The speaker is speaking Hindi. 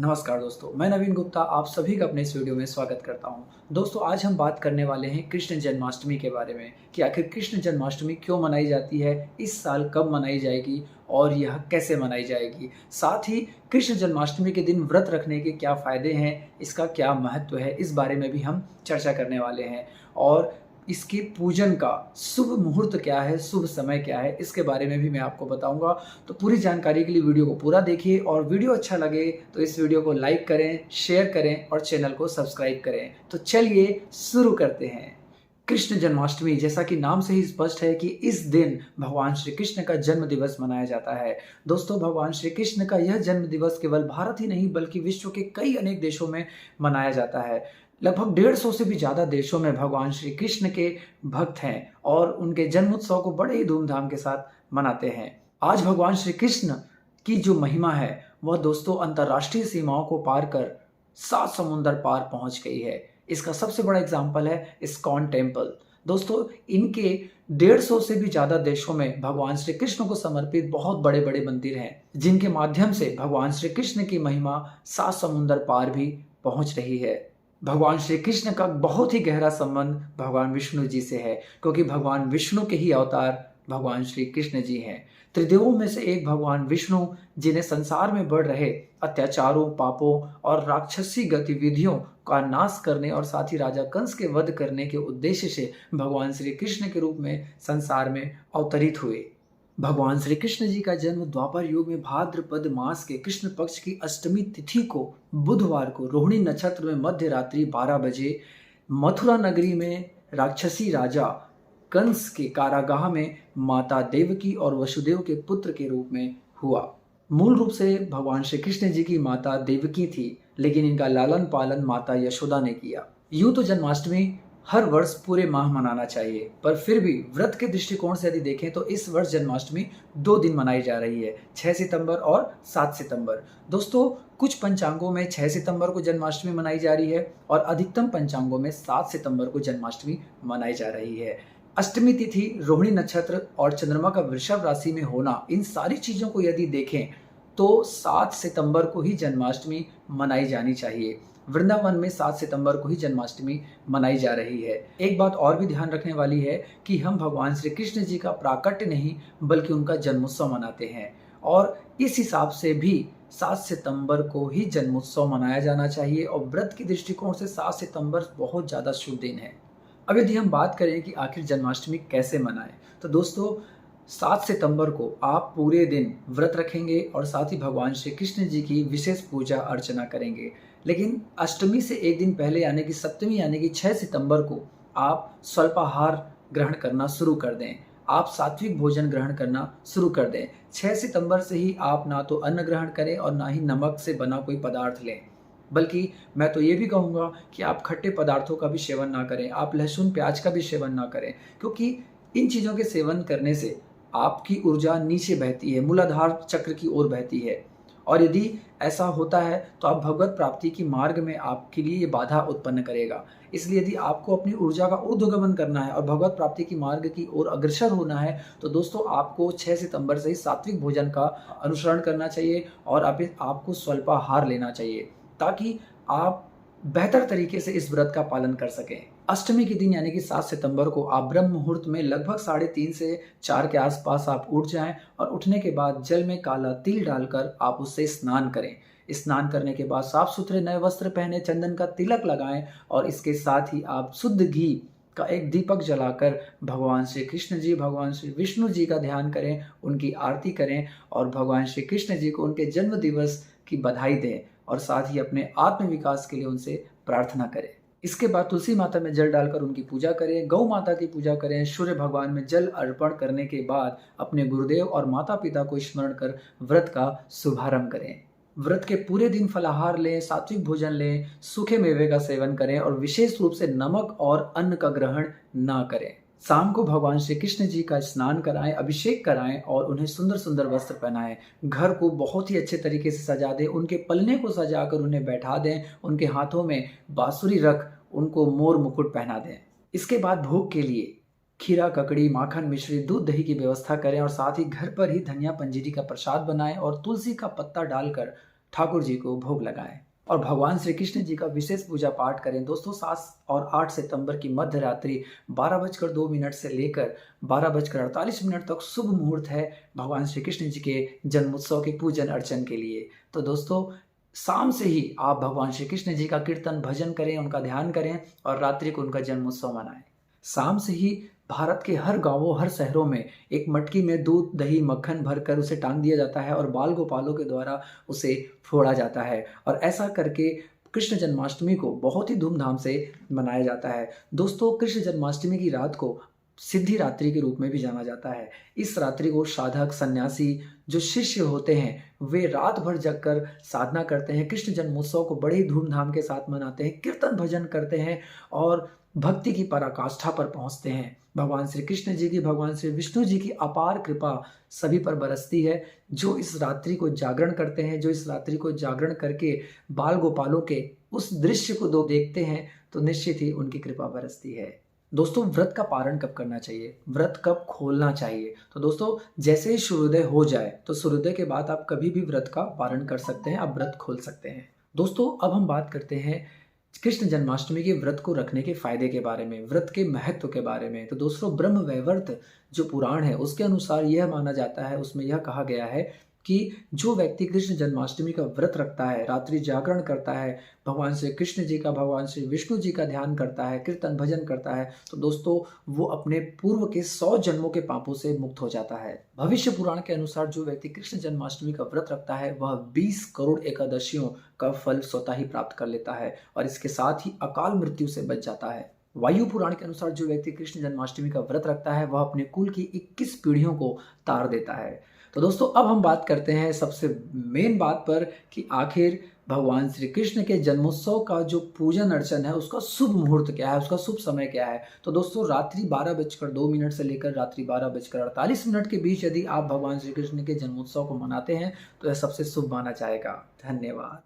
नमस्कार दोस्तों, मैं नवीन गुप्ता आप सभी का अपने इस वीडियो में स्वागत करता हूं। दोस्तों, आज हम बात करने वाले हैं कृष्ण जन्माष्टमी के बारे में कि आखिर कृष्ण जन्माष्टमी क्यों मनाई जाती है, इस साल कब मनाई जाएगी और यह कैसे मनाई जाएगी। साथ ही कृष्ण जन्माष्टमी के दिन व्रत रखने के क्या फ़ायदे हैं, इसका क्या महत्व है, इस बारे में भी हम चर्चा करने वाले हैं। और इसके पूजन का शुभ मुहूर्त क्या है, शुभ समय क्या है, इसके बारे में भी मैं आपको बताऊंगा। तो पूरी जानकारी के लिए वीडियो को पूरा देखिए और वीडियो अच्छा लगे तो इस वीडियो को लाइक करें, शेयर करें और चैनल को सब्सक्राइब करें। तो चलिए शुरू करते हैं। कृष्ण जन्माष्टमी, जैसा कि नाम से ही स्पष्ट है कि इस दिन भगवान श्री कृष्ण का जन्म दिवस मनाया जाता है। दोस्तों, भगवान श्री कृष्ण का यह जन्म दिवस केवल भारत ही नहीं बल्कि विश्व के कई अनेक देशों में मनाया जाता है। लगभग 150 से भी ज़्यादा देशों में भगवान श्री कृष्ण के भक्त हैं और उनके जन्मोत्सव को बड़े ही धूमधाम के साथ मनाते हैं। आज भगवान श्री कृष्ण की जो महिमा है वह दोस्तों अंतर्राष्ट्रीय सीमाओं को पार कर 7 समुंदर पार पहुंच गई है। इसका सबसे बड़ा एग्जाम्पल है इस्कॉन टेम्पल। दोस्तों, इनके 150 से भी ज्यादा देशों में भगवान श्री कृष्ण को समर्पित बहुत बड़े बड़े मंदिर हैं, जिनके माध्यम से भगवान श्री कृष्ण की महिमा 7 समुंदर पार भी पहुंच रही है। भगवान श्री कृष्ण का बहुत ही गहरा संबंध भगवान विष्णु जी से है, क्योंकि भगवान विष्णु के ही अवतार भगवान श्री कृष्ण जी हैं। त्रिदेवों में से एक भगवान विष्णु, जिन्हें संसार में बढ़ रहे अत्याचारों, पापों और राक्षसी गतिविधियों का नाश करने और साथ ही राजा कंस के वध करने के उद्देश्य से भगवान श्री कृष्ण के रूप में संसार में अवतरित हुए। भगवान श्री कृष्ण जी का जन्म द्वापर युग में भाद्रपद मास के कृष्ण पक्ष की अष्टमी तिथि को बुधवार को रोहिणी नक्षत्र में मध्य रात्रि 12 बजे मथुरा नगरी में राक्षसी राजा कंस के कारागाह में माता देवकी और वसुदेव के पुत्र के रूप में हुआ। मूल रूप से भगवान श्री कृष्ण जी की माता देवकी थी, लेकिन इनका लालन पालन माता यशोदा ने किया। यूं तो जन्माष्टमी हर वर्ष पूरे माह मनाना चाहिए, पर फिर भी व्रत के दृष्टिकोण से यदि देखें तो इस वर्ष जन्माष्टमी 2 दिन मनाई जा रही है, 6 सितंबर और 7 सितंबर। दोस्तों, कुछ पंचांगों में 6 सितंबर को जन्माष्टमी मनाई जा रही है और अधिकतम पंचांगों में 7 सितंबर को जन्माष्टमी मनाई जा रही है। अष्टमी तिथि, रोहिणी नक्षत्र और चंद्रमा का वृषभ राशि में होना, इन सारी चीजों को यदि देखें तो 7 सितंबर को ही जन्माष्टमी मनाई जानी चाहिए। वृंदावन में 7 सितंबर को ही जन्माष्टमी मनाई जा रही है। एक बात और भी ध्यान रखने वाली है कि हम भगवान श्री कृष्ण जी का प्राकट्य नहीं बल्कि उनका जन्मोत्सव मनाते हैं और इस हिसाब से भी 7 सितंबर को ही जन्मोत्सव मनाया जाना चाहिए और व्रत की दृष्टिकोण से 7 सितंबर बहुत ज़्यादा शुभ दिन है। अब यदि हम बात करें कि आखिर जन्माष्टमी कैसे मनाएं, तो दोस्तों 7 सितंबर को आप पूरे दिन व्रत रखेंगे और साथ ही भगवान श्री कृष्ण जी की विशेष पूजा अर्चना करेंगे। लेकिन अष्टमी से एक दिन पहले यानी कि सप्तमी यानी कि 6 सितंबर को आप स्वल्पाहार ग्रहण करना शुरू कर दें। आप सात्विक भोजन ग्रहण करना शुरू कर दें। 6 सितंबर से ही आप ना तो अन्न ग्रहण करें और ना ही नमक से बना कोई पदार्थ लें, बल्कि मैं तो ये भी कहूँगा कि आप खट्टे पदार्थों का भी सेवन ना करें, आप लहसुन प्याज का भी सेवन ना करें, क्योंकि इन चीज़ों के सेवन करने से आपकी ऊर्जा नीचे बहती है, मूलाधार चक्र की ओर बहती है और यदि ऐसा होता है तो आप भगवत प्राप्ति की मार्ग में आपके लिए ये बाधा उत्पन्न करेगा। इसलिए यदि आपको अपनी ऊर्जा का ऊर्ध्वगमन करना है और भगवत प्राप्ति की मार्ग की ओर अग्रसर होना है तो दोस्तों आपको 6 सितंबर से ही सात्विक भोजन का अनुसरण करना चाहिए और आपको स्वल्पाहार लेना चाहिए, ताकि आप बेहतर तरीके से इस व्रत का पालन कर सकें। अष्टमी के दिन यानी कि 7 सितंबर को आप ब्रह्म मुहूर्त में लगभग 3:30 से 4 के आसपास आप उठ जाएं और उठने के बाद जल में काला तिल डालकर आप उससे स्नान करें। स्नान करने के बाद साफ सुथरे नए वस्त्र पहने, चंदन का तिलक लगाएं और इसके साथ ही आप शुद्ध घी का एक दीपक जलाकर भगवान श्री कृष्ण जी, भगवान श्री विष्णु जी का ध्यान करें, उनकी आरती करें और भगवान श्री कृष्ण जी को उनके जन्म दिवस की बधाई दें और साथ ही अपने आत्म विकास के लिए उनसे प्रार्थना करें। इसके बाद तुलसी माता में जल डालकर उनकी पूजा करें, गौ माता की पूजा करें। सूर्य भगवान में जल अर्पण करने के बाद अपने गुरुदेव और माता पिता को स्मरण कर व्रत का शुभारंभ करें। व्रत के पूरे दिन फलाहार लें, सात्विक भोजन लें, सूखे मेवे का सेवन करें और विशेष रूप से नमक और अन्न का ग्रहण ना करें। शाम को भगवान श्री कृष्ण जी का स्नान कराएं, अभिषेक कराएं और उन्हें सुंदर सुंदर वस्त्र पहनाएं। घर को बहुत ही अच्छे तरीके से सजा दें, उनके पलने को सजाकर उन्हें बैठा दें, उनके हाथों में बांसुरी रख उनको मोर मुकुट पहना दें। इसके बाद भोग के लिए खीरा, ककड़ी, माखन, मिश्री, दूध, दही की व्यवस्था करें और साथ ही घर पर ही धनिया पंजीरी का प्रसाद बनाएं और तुलसी का पत्ता डालकर ठाकुर जी को भोग लगाएं और भगवान श्री कृष्ण जी का विशेष पूजा पाठ करें। दोस्तों 7 और 8 सितंबर की मध्य रात्रि 12:02 से लेकर 12:48 तक शुभ मुहूर्त है भगवान श्री कृष्ण जी के जन्मोत्सव के पूजन अर्चन के लिए। तो दोस्तों शाम से ही आप भगवान श्री कृष्ण जी का कीर्तन भजन करें, उनका ध्यान करें और रात्रि को उनका जन्मोत्सव मनाएं। शाम से ही भारत के हर गांवों, हर शहरों में एक मटकी में दूध, दही, मक्खन भरकर उसे टांग दिया जाता है और बाल गोपालों के द्वारा उसे फोड़ा जाता है और ऐसा करके कृष्ण जन्माष्टमी को बहुत ही धूमधाम से मनाया जाता है। दोस्तों कृष्ण जन्माष्टमी की रात को सिद्धि रात्रि के रूप में भी जाना जाता है। इस रात्रि को साधक, सन्यासी, जो शिष्य होते हैं वे रात भर जगकर साधना करते हैं, कृष्ण जन्मोत्सव को बड़े ही धूमधाम के साथ मनाते हैं, कीर्तन भजन करते हैं और भक्ति की पराकाष्ठा पर पहुंचते हैं। भगवान श्री कृष्ण जी की, भगवान श्री विष्णु जी की अपार कृपा सभी पर बरसती है। जो इस रात्रि को जागरण करते हैं, जो इस रात्रि को जागरण करके बाल गोपालों के उस दृश्य को देखते हैं, तो निश्चित ही उनकी कृपा बरसती है। दोस्तों व्रत का पारण कब करना चाहिए, व्रत कब खोलना चाहिए? तो दोस्तों जैसे ही सूर्योदय हो जाए तो सूर्योदय के बाद आप कभी भी व्रत का पारण कर सकते हैं, आप व्रत खोल सकते हैं। दोस्तों अब हम बात करते हैं कृष्ण जन्माष्टमी के व्रत को रखने के फायदे के बारे में, व्रत के महत्व के बारे में। तो दोस्तों ब्रह्म वैवर्त जो पुराण है उसके अनुसार यह माना जाता है, उसमें यह कहा गया है कि जो व्यक्ति कृष्ण जन्माष्टमी का व्रत रखता है, रात्रि जागरण करता है, भगवान श्री कृष्ण जी का, भगवान श्री विष्णु जी का ध्यान करता है, कीर्तन भजन करता है, तो दोस्तों वो अपने पूर्व के 100 जन्मों के पापों से मुक्त हो जाता है। भविष्य पुराण के अनुसार जो व्यक्ति कृष्ण जन्माष्टमी का व्रत रखता है वह 20 करोड़ एकादशियों का फल स्वतः ही प्राप्त कर लेता है और इसके साथ ही अकाल मृत्यु से बच जाता है। वायु पुराण के अनुसार जो व्यक्ति कृष्ण जन्माष्टमी का व्रत रखता है वह अपने कुल की 21 पीढ़ियों को तार देता है। तो दोस्तों अब हम बात करते हैं सबसे मेन बात पर कि आखिर भगवान श्री कृष्ण के जन्मोत्सव का जो पूजन अर्चन है उसका शुभ मुहूर्त क्या है, उसका शुभ समय क्या है। तो दोस्तों रात्रि 12:02 से लेकर रात्रि 12:48 के बीच यदि आप भगवान श्री कृष्ण के जन्मोत्सव को मनाते हैं तो यह सबसे शुभ माना जाएगा। धन्यवाद।